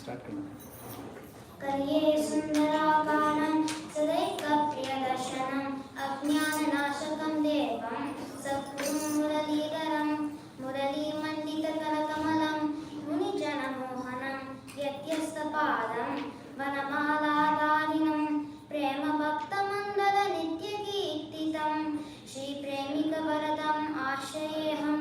Start करना करिये सुंदराकारं सदैकप्रियदर्शनम् अज्ञाननाशकं देवं सद्गुरुं मुरलीधरं मुरलीमण्डितकरकमलं मुनिजनमोहनं यत्यस्तपादं वनमालाधारिणं प्रेमभक्तमण्डलनित्यकीर्तितं श्रीप्रेमिकवरदम् आश्रयेऽहं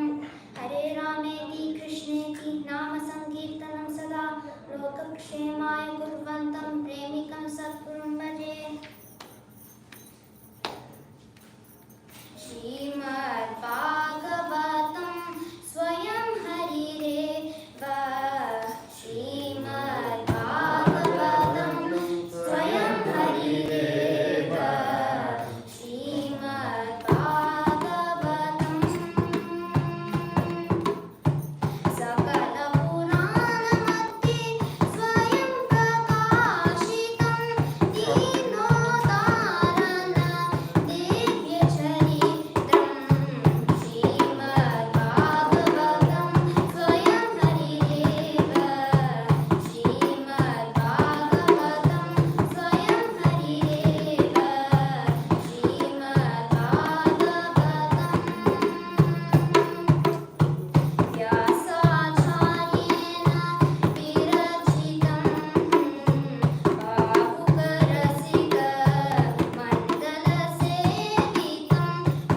हरे रामेति कृष्णेति नाम संकीर्तनं सदा लोकक्षेमाय कुर्वन्तं प्रेमिकं सद्गुरुं भजे। श्रीमद्भागवतं स्वयं हरिरेव श्रीमद्भागवतं स्वयं हरिरेव श्रीमद्भागवतं सकलपुराणमध्ये स्वयं प्रकाशितं दीनोदारन दिव्यचरित्रं श्रीमद्भागवतं स्वयं हरिरेव श्रीमद्भागवतं स्वयं हरिरेव श्रीमद्भागवतं व्यासाचार्येण विरचितं बाहुकरसिकमण्डलसेवितं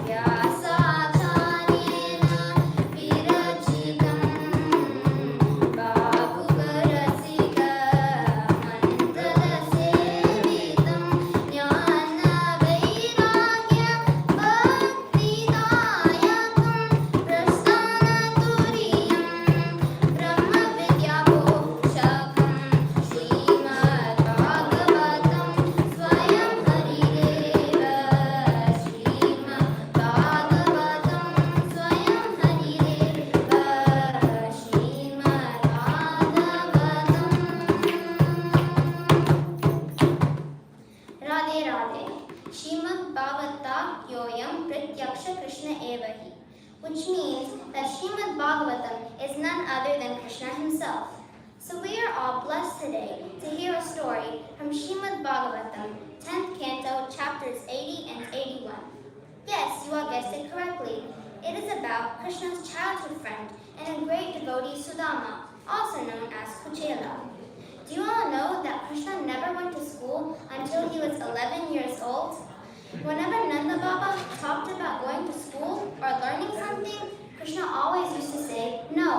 व्यासाचार्येण विरचितं बाहुकरसिकमण्डलसेवितं ज्ञानवैराग्यभक्तिदायकं प्रस्थानतुर्यं ब्रह्मविद्यापोषकं श्रीमद्भागवतं स्वयं हरिरेव श्रीमद्भागवतं स्वयं हरिरेव श्रीमद्भागवतम्। राधे राधे। श्रीमद्भागवतायोऽयं प्रत्यक्ष कृष्ण एव हि, which means that Srimad Bhagavatam is none other than Krishna himself. So we are all blessed today to hear a story from Srimad Bhagavatam, 10th canto, chapters 80 and 81. Yes, you all guessed it correctly. It is about Krishna's childhood friend and a great devotee Sudama, also known as Kuchela. Do you all know that Krishna never went to school until he was 11 years old? Whenever Nanda Baba talked about going to school or learning something, Krishna always used to say no.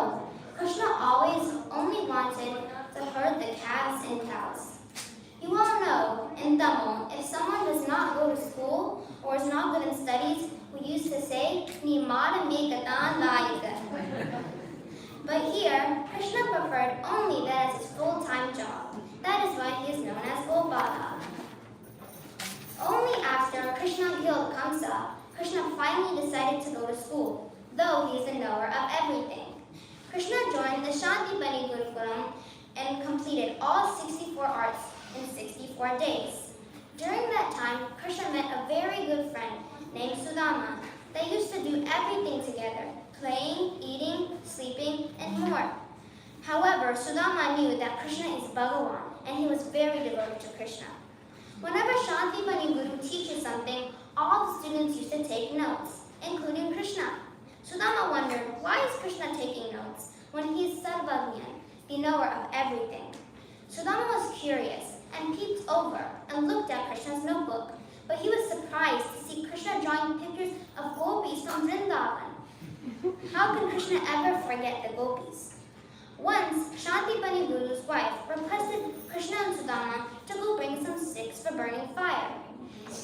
Krishna always only wanted to herd the calves and cows. You all know, in Tamil, if someone does not go to school or is not good in studies, we used to say, "Ni mada mekatan layika." But here, Krishna preferred only that as his full-time job. That is why he is known as Gopala. Only after Krishna killed Kamsa, Krishna finally decided to go to school, though he is the knower of everything. Krishna joined the Shantipani Gurukulam and completed all 64 arts in 64 days. During that time, Krishna met a very good friend named Sudama. They used to do everything together, playing, eating, sleeping, and more. However, Sudama knew that Krishna is Bhagavan, and he was very devoted to Krishna. Whenever Shantipani Guru teaches something, all the students used to take notes, including Krishna. Sudama wondered, why is Krishna taking notes when he is Sarvagyan, the knower of everything? Sudama was curious and peeped over and looked at Krishna's notebook, but he was surprised to see Krishna drawing pictures of gopis from Vrindavan. How can Krishna ever forget the gopis? Once, Shantipani Guru's wife requested Krishna and Sudama to go bring some sticks for burning fire.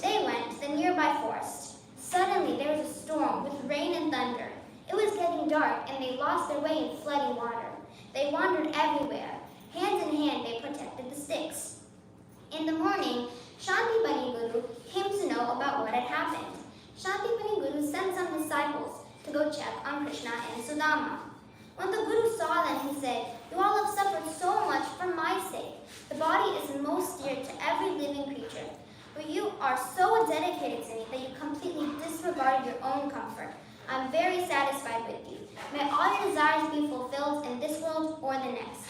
They went to the nearby forest. Suddenly, there was a storm with rain and thunder. It was getting dark and they lost their way in flooding water. They wandered everywhere. Hand in hand, they protected the sticks. In the morning, Shantipani Guru came to know about what had happened. Shantipani Guru sent some disciples to go check on Krishna and Sudama. When the Guru saw them, he said, "You all have suffered so much for my sake. The body is most dear to every living creature. But you are so dedicated to me that you completely disregard your own comfort. I'm very satisfied with you. May all your desires be fulfilled in this world or the next.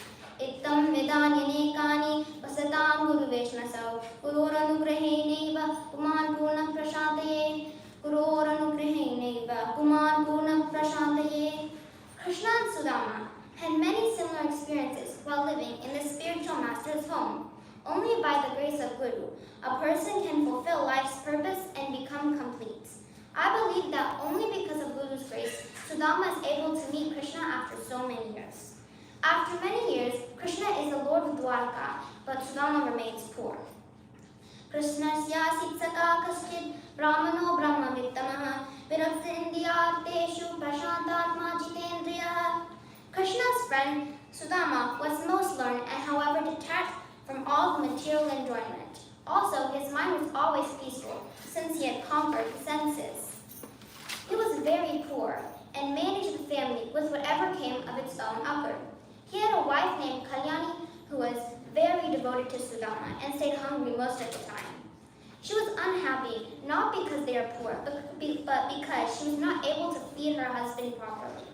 Ittam Vedanyanekani Vasatam Guru Veshmasau Guroranugraheneva Puman Purnam Prashantaye Guroranugraheneva Puman Purnam Prashantaye. Krishna and Sudama had many similar experiences while living in the spiritual master's home. Only by the grace of Guru, a person can fulfill life's purpose and become complete. I believe that only because of Guru's grace, Sudama is able to meet Krishna after so many years. After many years, Krishna is the Lord of Dwarka, but Sudama remains poor. Krishnasya sitsaka kaschid brahmano brahmavittamah viraktindiyarteshu prashantatma jitendriyaha. Krishna's friend Sudama was most learned and however detached from all the material enjoyment. Also, his mind was always peaceful since he had conquered the senses. He was very poor and managed the family with whatever came of its own upward. He had a wife named Kalyani who was very devoted to Sudama and stayed hungry most of the time. She was unhappy, not because they are poor, but because she was not able to feed her husband properly.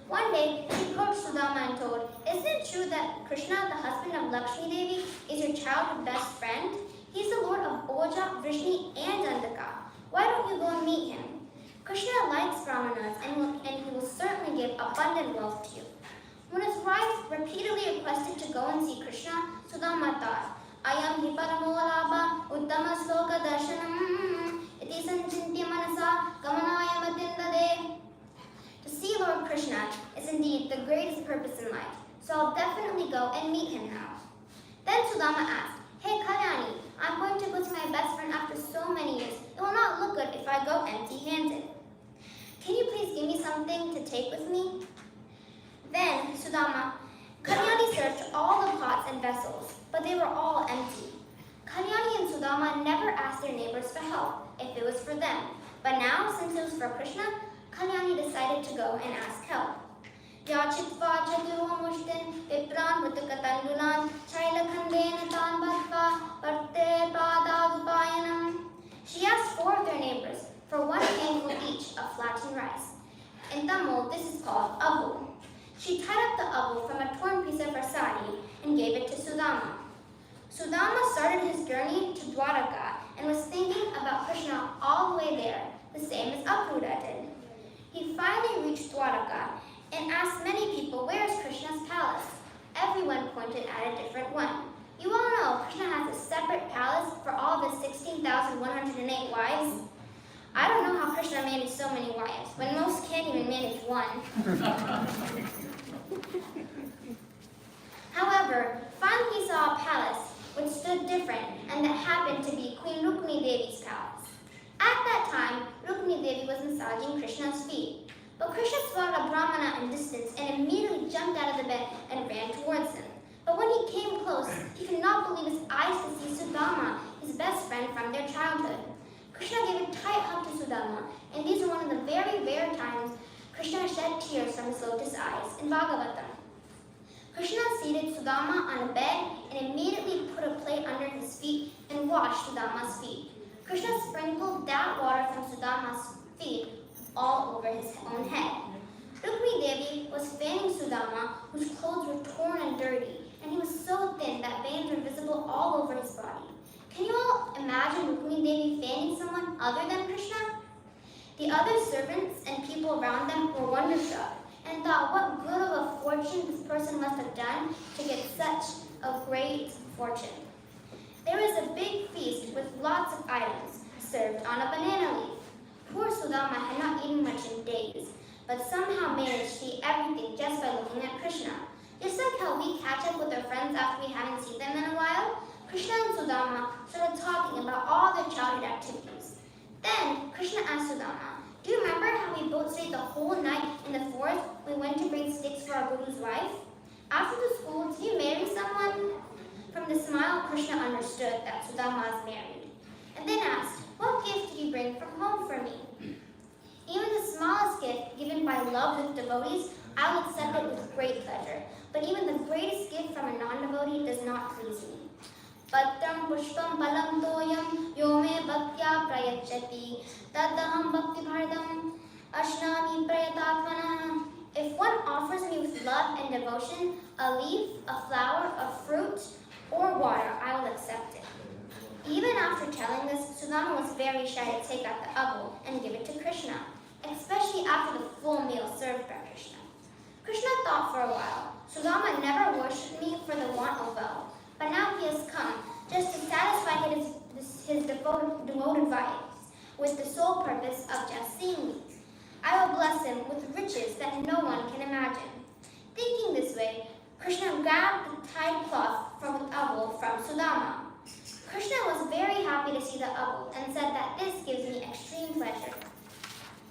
One day, she approached Sudama and told, "Isn't it true that Krishna, the husband of Lakshmi Devi, is your childhood best friend? He's the lord of Oja, Vrishni, and Andaka. Why don't you go and meet him? Krishna likes brahmanas and he will certainly give abundant wealth to you." When his wife repeatedly requested to go and see Krishna, Sudama thought, "Ayam hi paramo labha uttama sloka darshanam iti sanchintya manasa gamanaya matindade." To see Lord Krishna is indeed the greatest purpose in life, so I'll definitely go and meet him now. Then Sudama asked, "Hey Kalyani, I'm going to go to my best friend after so many years. It will not look good if I go empty-handed. Can you please give me something to take with me?" Then Kalyani searched all the pots and vessels, but they were all empty. Kalyani and Sudama never asked their neighbors for help if it was for them. But now, since it was for Krishna, Kalyani decided to go and ask help. Yachitva chaduamushtin vipran vutukatandulan chailakhandena tan bhatva varte padadupayanam. She asked 4 of their neighbors for 1 handful each of flattened rice. In Tamil, this is called avu. She tied up the avu from a torn piece of her sari and gave it to Sudama. Sudama started his journey to Dwaraka and was thinking about Krishna all the way there, the same as Akrura did. He finally reached Dwaraka and asked many people, "Where is Krishna's palace?" Everyone pointed at a different one. You all know Krishna has a separate palace for all of his 16,108 wives. I don't know how Krishna managed so many wives, when most can't even manage one. However, finally he saw a palace which stood different and that happened to be Queen Rukmini Devi's palace. At that time, Rukmini Devi was massaging Krishna's feet. But Krishna spotted a brahmana in distance and immediately jumped out of the bed and ran towards him. But when he came close, he could not believe his eyes to see Sudama, his best friend from their childhood. Krishna gave a tight hug to Sudama, and these were one of the very rare times Krishna shed tears from his lotus eyes in Bhagavatam. Krishna seated Sudama on a bed and immediately put a plate under his feet and washed Sudama's feet. Krishna sprinkled that water from Sudama's feet all over his own head. Rukmini Devi was fanning Sudama, whose clothes were torn and dirty, and he was so thin that veins were visible all over his body. Can you all imagine Rukmini Devi fanning someone other than Krishna? The other servants and people around them were wonderstruck and thought what good of a fortune this person must have done to get such a great fortune. There was a big feast with lots of items served on a banana leaf. Poor Sudama had not eaten much in days, but somehow managed to eat everything just by looking at Krishna. Just like how we catch up with our friends after we haven't seen them in a while, Krishna and Sudama started talking about all their childhood activities. Then Krishna asked Sudama, "Do you remember how we both stayed the whole night in the forest when we went to bring sticks for our Guru's wife? After the school, did you marry someone?" From the smile, Krishna understood that Sudama was married, and then asked, "What gift did you bring from home for me?" "Even the smallest gift given by love with devotees, I will accept it with great pleasure. But even the greatest gift from a non-devotee does not please me. Patram pushpam balam toyam yome bhaktya prayachati tadaham bhakti bhardam ashnami prayatatmana." If one offers me with love and devotion a leaf, a flower, a fruit, or water, I will accept it. Even after telling this, Sudama was very shy to take out the avil and give it to Krishna, especially after the full meal served by Krishna. Krishna thought for a while, Sudama never worshipped me for the want of wealth, but now he has come just to satisfy his devoted wives with the sole purpose of just seeing me. I will bless him with riches that no one can imagine. Thinking this way, Krishna grabbed the tied cloth from the avil from Sudama. Krishna was very happy to see the avil and said that this gives me extreme pleasure.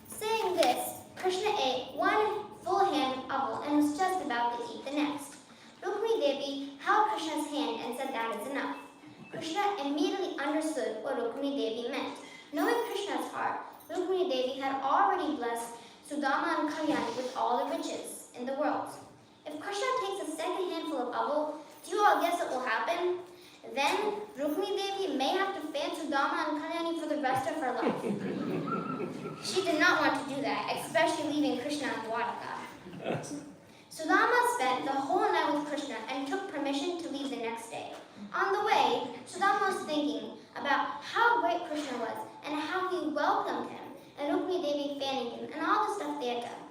Saying this, Krishna ate one full hand of avil and was just about to eat the next. Rukmini Devi held Krishna's hand and said that is enough. Krishna immediately understood what Rukmini Devi meant. Knowing Krishna's heart, Rukmini Devi had already blessed Sudama and Kalyani with all the riches in the world. If Krishna takes a second handful of avil, do you all guess what will happen? Then Rukmini Devi may have to fan Sudama and Kalyani for the rest of her life. She did not want to do that, especially leaving Krishna in Dwarka. Sudama spent the whole night with Krishna and took permission to leave the next day. On the way, Sudama was thinking about how great Krishna was and how he welcomed him, and Rukmini Devi fanning him, and all the stuff they had done.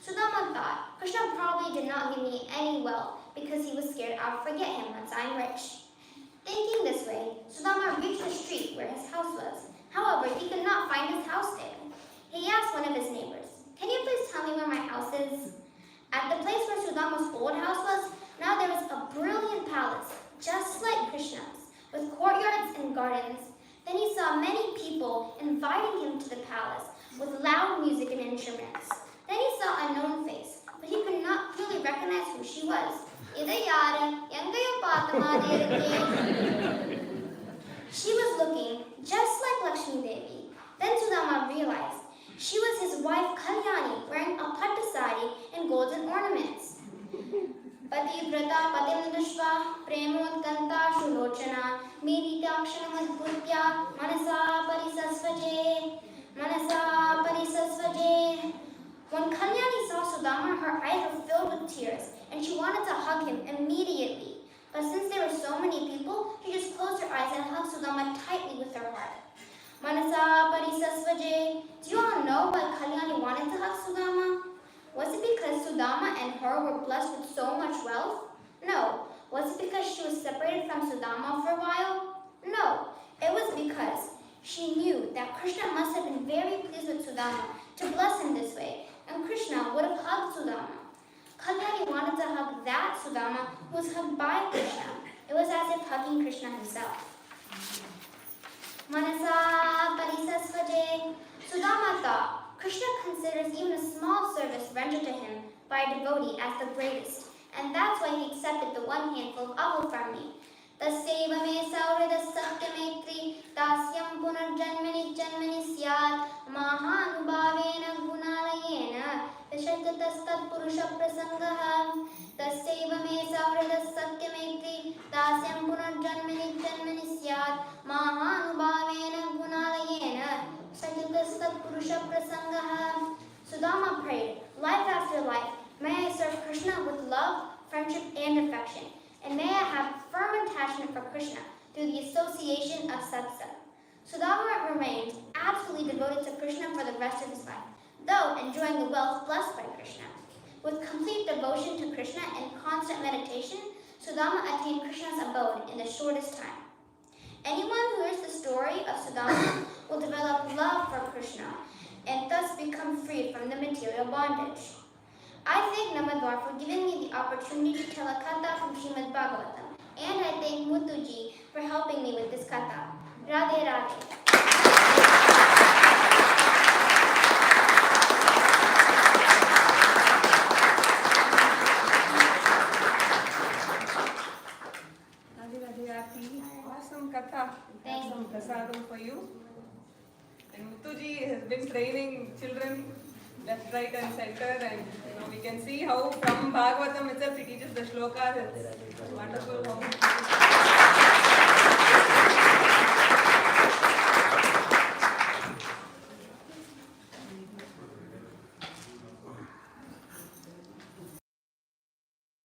Sudama thought, Krishna probably did not give me any wealth because he was scared I would forget him once I'm rich. Thinking this way, Sudama reached the street where his house was. However, he could not find his house there. He asked one of his neighbors, "Can you please tell me where my house is?" At the place where Sudama's old house was, now there was a brilliant palace, just like Krishna's, with courtyards and gardens. Then he saw many people inviting him to the palace with loud music and instruments. Then he saw a known face, but he could not clearly recognize who she was. She was looking just like Lakshmi Devi. Then Sudama realized she was his wife Kalyani, wearing a pattu sari and golden ornaments. Pativrata patimdashva premotkanta shulochana meditakshanamudbhutya manasa parisasvaje. When Kalyani saw Sudama, her eyes were filled with tears, and she wanted to hug him immediately. But since there were so many people, she just closed her eyes and hugged Sudama tightly with her heart. Manasa parisasvaje. Do you all know why Kalyani wanted to hug Sudama? Was it because Sudama and her were blessed with so much wealth? No. Was it because she was separated from Sudama for a while? No. It was because she knew that Krishna must have been very pleased with Sudama to bless him this way, and Krishna would have hugged Sudama. Kalyani wanted to hug that Sudama who was hugged by Krishna. It was as if hugging Krishna himself. Manasa parisasvaje. Sudama thought, Krishna considers even a small service rendered to him by a devotee as the greatest, and that's why he accepted the one handful of avil from me. Tasyeva me saurida satyametri tasyam punarjanmani janmani syat mahanubhavena gunalayena vishaktastat purusha prasangaha. Tasyeva me saurida satyametri tasyam punarjanmani janmani syat mahanubhavena gunalayena vishaktastat purusha prasangaha. Sudama prayed, life after life, may I serve Krishna with love, friendship, and affection. And may I have firm attachment for Krishna through the association of satsang. Sudama remained absolutely devoted to Krishna for the rest of his life, though enjoying the wealth blessed by Krishna. With complete devotion to Krishna and constant meditation, Sudama attained Krishna's abode in the shortest time. Anyone who hears the story of Sudama will develop love for Krishna and thus become freed from the material bondage. I thank Namadwaar for giving me the opportunity to tell a katha from Srimad Bhagavatam, and I thank Muthuji for helping me with this katha. Radhe Radhe. Radhe Radhe Arthi. Awesome katha. Thank Some prasadam for you. And Muthuji has been training children left, right, and center, and we can see how from Bhagavatam itself he teaches the shlokas. It's wonderful how